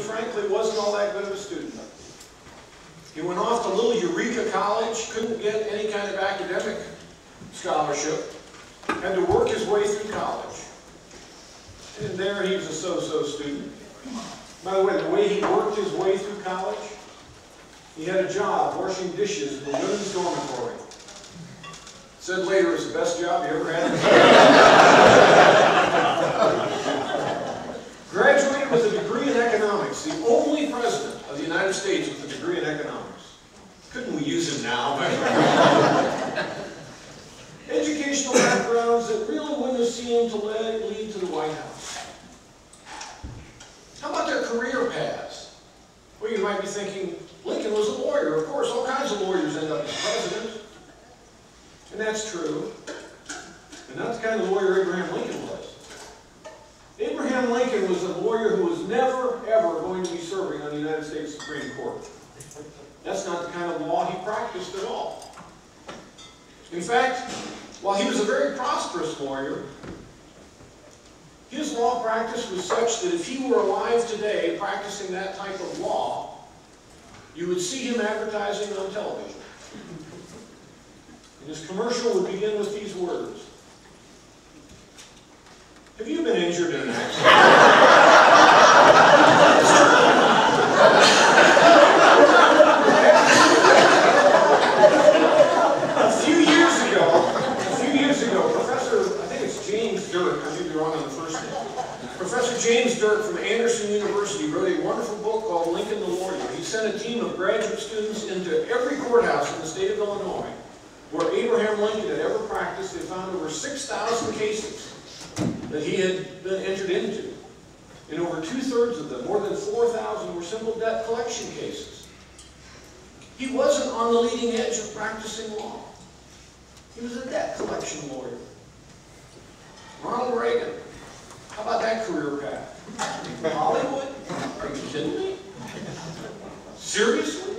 frankly, wasn't all that good of a student. He went off to little Eureka College, couldn't get any kind of academic scholarship, had to work his way through college. And there he was a so-so student. By the way he worked his way through college, he had a job washing dishes in the women's dormitory. Said later it was the best job he ever had. Graduated with a degree in economics, the only president of the United States with a degree in economics. Couldn't we use him now? Educational backgrounds that really wouldn't have seemed to lead to the White House. How about their career paths? Well, you might be thinking, Lincoln was a lawyer. Of course, all kinds of lawyers end up as president. And that's true. And not the kind of lawyer Abraham Lincoln was. Abraham Lincoln was a lawyer who was never, ever going to be serving on the United States Supreme Court. That's not the kind of law he practiced at all. In fact, while he was a very prosperous lawyer, his law practice was such that if he were alive today practicing that type of law, you would see him advertising on television. And his commercial would begin with these words. Have you been injured in an accident? A few years ago, Professor, I think it's James Dirk, I may be wrong on the first name. Professor James Dirk from Anderson University wrote a wonderful book called Lincoln the Lawyer. He sent a team of graduate students into every courthouse in the state of Illinois where Abraham Lincoln had ever practiced. They found over 6,000 cases that he had been entered into. And over 2/3 of them, more than 4,000, were simple debt collection cases. He wasn't on the leading edge of practicing law. He was a debt collection lawyer. Ronald Reagan, how about that career path? Hollywood? Are you kidding me? Seriously?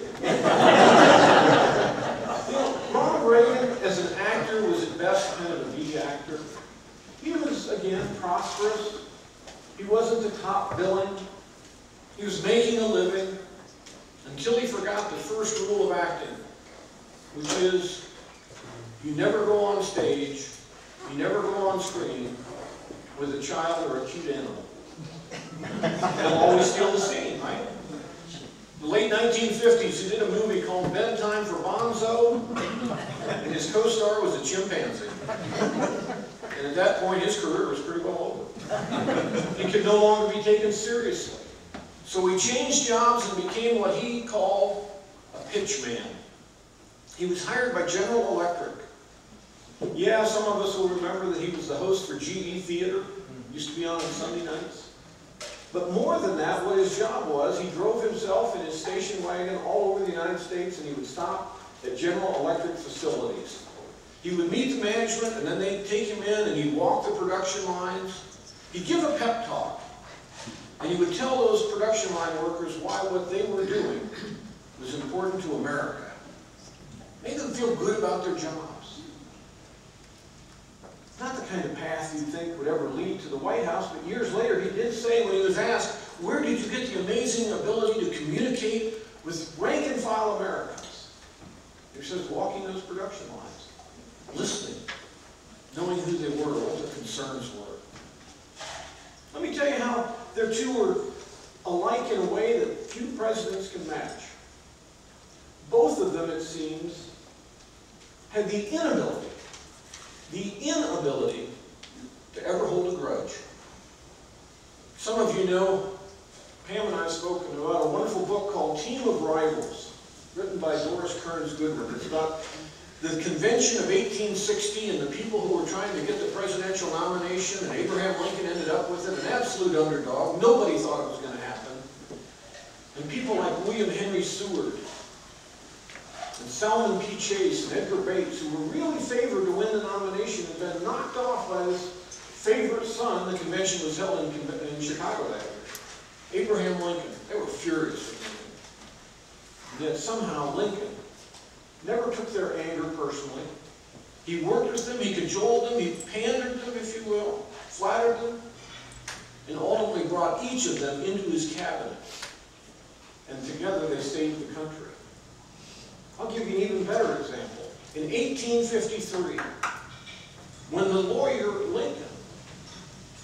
Ronald Reagan, as an actor, was at best kind of a B actor. He was, again, prosperous. He wasn't the top villain. He was making a living until he forgot the first rule of acting, which is you never go on stage, you never go on screen with a child or a cute animal. They'll always steal the scene, right? The late 1950s, he did a movie called Bedtime for Bonzo, and his co-star was a chimpanzee. And at that point, his career was pretty well over. He could no longer be taken seriously. So he changed jobs and became what he called a pitch man. He was hired by General Electric. Yeah, some of us will remember that he was the host for GE Theater. Used to be on Sunday nights. But more than that, what his job was, he drove himself in his station wagon all over the United States, and he would stop at General Electric facilities. He would meet the management, and then they'd take him in, and he'd walk the production lines. He'd give a pep talk, and he would tell those production line workers why what they were doing was important to America. Make them feel good about their jobs. Not the kind of path you'd think would ever lead to the White House, but years later he did say, when he was asked, where did you get the amazing ability to communicate with rank-and-file Americans? He says, walking those production lines, listening, knowing who they were, what their concerns were. Let me tell you how their two were alike in a way that few presidents can match. Both of them, it seems, had the inability to ever hold a grudge. Some of you know, Pam and I have spoken about a wonderful book called Team of Rivals, written by Doris Kearns Goodwin. It's about the convention of 1860 and the people who were trying to get the presidential nomination, and Abraham Lincoln ended up with it, an absolute underdog. Nobody thought it was going to happen. And people like William Henry Seward, and Salmon P. Chase and Edgar Bates, who were really favored to win the nomination, had been knocked off by this favorite son. The convention was held in Chicago that year. Abraham Lincoln. They were furious with Lincoln. And yet somehow Lincoln never took their anger personally. He worked with them, he cajoled them, he pandered them, if you will, flattered them, and ultimately brought each of them into his cabinet. and together they saved the country. I'll give you an even better example. In 1853, when the lawyer Lincoln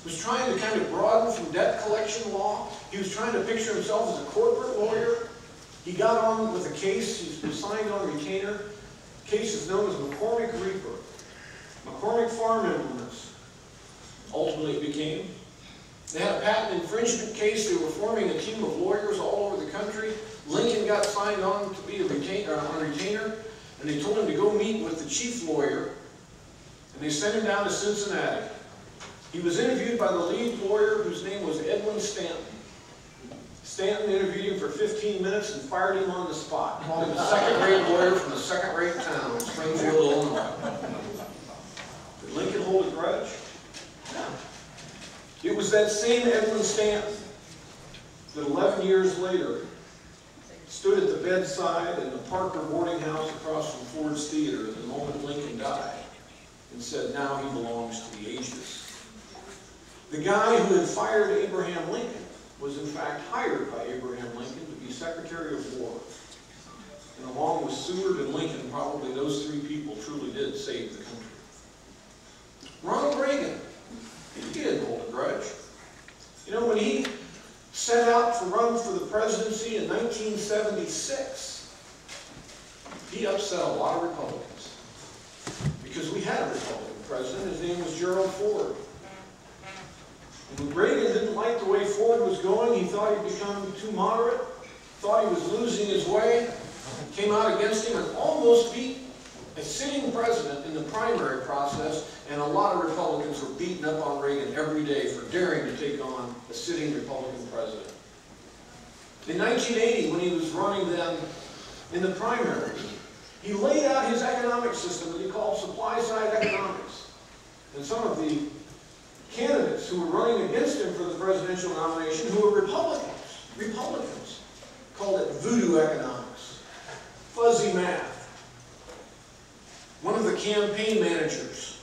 was trying to kind of broaden from debt collection law, he was trying to picture himself as a corporate lawyer. He got on with a case, he was signed on retainer. The case is known as McCormick Reaper. McCormick Farm Implements, ultimately it became. They had a patent infringement case. They were forming a team of lawyers all over the country. Lincoln got signed on to be a retainer, and they told him to go meet with the chief lawyer, and they sent him down to Cincinnati. He was interviewed by the lead lawyer, whose name was Edwin Stanton. Stanton interviewed him for 15 minutes and fired him on the spot, called him a second-rate lawyer from a second-rate town in Springfield, Illinois. Did Lincoln hold a grudge? No. It was that same Edwin Stanton that 11 years later stood at the bedside in the Parker boarding house across from Ford's Theater at the moment Lincoln died and said, now he belongs to the ages. The guy who had fired Abraham Lincoln was in fact hired by Abraham Lincoln to be Secretary of War. And along with Seward and Lincoln, probably those three people truly did save the country. Ronald Reagan, he didn't hold a grudge. You know, when he set out to run for the presidency in 1976, he upset a lot of Republicans. Because we had a Republican president, his name was Gerald Ford. And when Reagan didn't like the way Ford was going, he thought he'd become too moderate, thought he was losing his way, came out against him and almost beat a sitting president in the primary process, and a lot of Republicans were beating up on Reagan every day for daring to take on a sitting Republican president. In 1980, when he was running then in the primaries, he laid out his economic system that he called supply-side economics. And some of the candidates who were running against him for the presidential nomination, who were Republicans, called it voodoo economics, fuzzy math. One of the campaign managers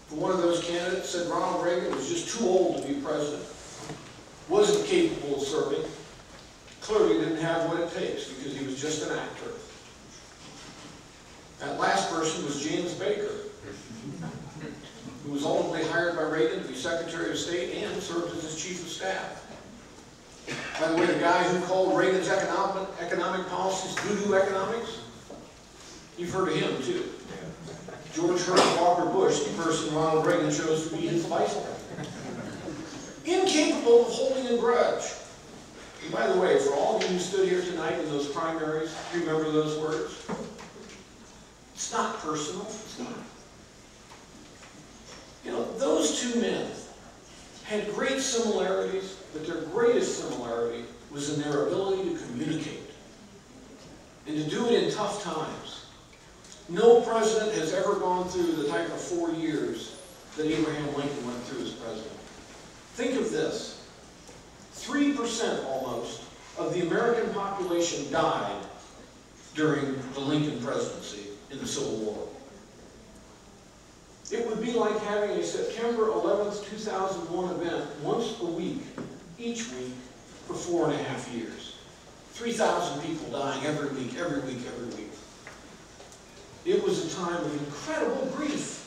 for one of those candidates said Ronald Reagan was just too old to be president, wasn't capable of serving, clearly didn't have what it takes because he was just an actor. That last person was James Baker, who was ultimately hired by Reagan to be Secretary of State and served as his Chief of Staff. By the way, the guy who called Reagan's economic policies voodoo economics, you've heard of him too. George Herbert Walker Bush, the person Ronald Reagan chose to be his vice president. Incapable of holding a grudge. And by the way, for all of you who stood here tonight in those primaries, remember those words? It's not personal. It's not. You know, those two men had great similarities, but their greatest similarity was in their ability to communicate and to do it in tough times. No president has ever gone through the type of 4 years that Abraham Lincoln went through as president. Think of this. 3% almost of the American population died during the Lincoln presidency in the Civil War. It would be like having a September 11th, 2001 event once a week, each week, for 4.5 years. 3,000 people dying every week, every week, every week. It was a time of incredible grief.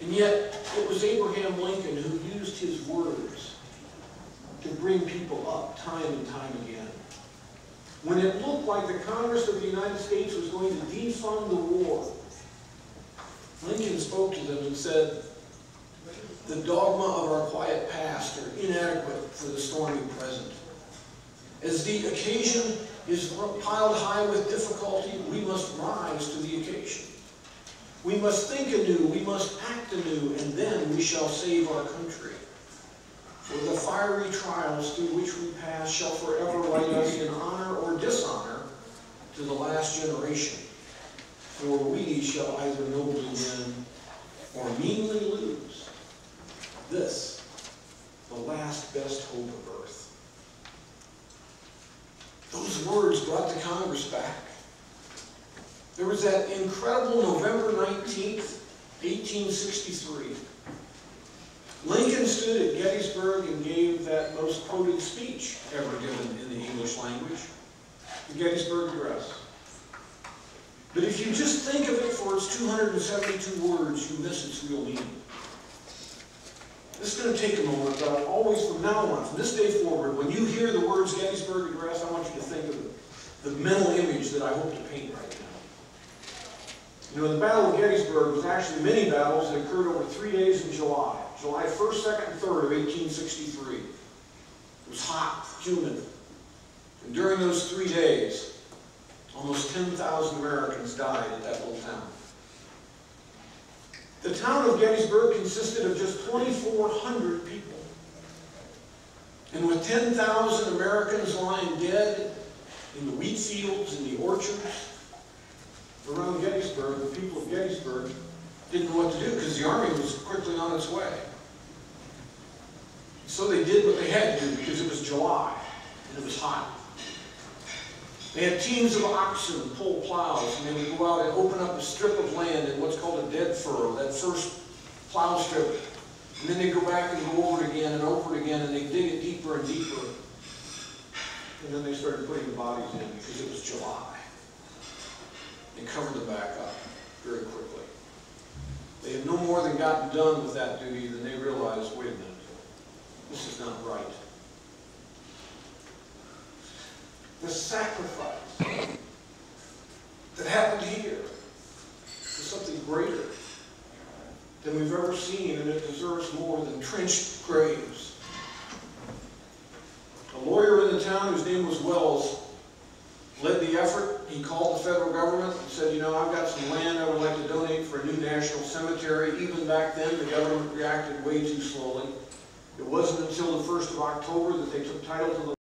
And yet, it was Abraham Lincoln who used his words to bring people up time and time again. When it looked like the Congress of the United States was going to defund the war, Lincoln spoke to them and said, the dogma of our quiet past are inadequate for the stormy present. As the occasion is piled high with difficulty, we must rise to the occasion. We must think anew, we must act anew, and then we shall save our country. For the fiery trials through which we pass shall forever write us in honor or dishonor to the last generation. For we shall either nobly win or meanly lose. This, the last best hope of earth. Those words brought the Congress back. There was that incredible November 19th, 1863. Lincoln stood at Gettysburg and gave that most quoted speech ever given in the English language, the Gettysburg Address. But if you just think of it for its 272 words, you miss its real meaning. This is going to take a moment, but I'll always, from now on, from this day forward, when you hear the words Gettysburg Address, I want you to think of the mental image that I hope to paint right now. You know, the Battle of Gettysburg was actually many battles that occurred over 3 days in July. July 1st, 2nd, and 3rd of 1863. It was hot, humid. And during those 3 days, almost 10,000 Americans died at that little town. The town of Gettysburg consisted of just 2,400 people. And with 10,000 Americans lying dead in the wheat fields, in the orchards around Gettysburg, the people of Gettysburg didn't know what to do because the army was quickly on its way. So they did what they had to do because it was July and it was hot. They had teams of oxen pull plows, and they would go out and open up a strip of land in what's called a dead furrow, that first plow strip. And then they'd go back and go over it again and over it again, and they'd dig it deeper and deeper. And then they started putting the bodies in because it was July. They covered them back up very quickly. They had no more than gotten done with that duty than they realized, wait a minute, this is not right. The sacrifice that happened here is something greater than we've ever seen, and it deserves more than trenched graves. A lawyer in the town whose name was Wells led the effort. He called the federal government and said, you know, I've got some land I would like to donate for a new national cemetery. Even back then, the government reacted way too slowly. It wasn't until the 1st of October that they took title to the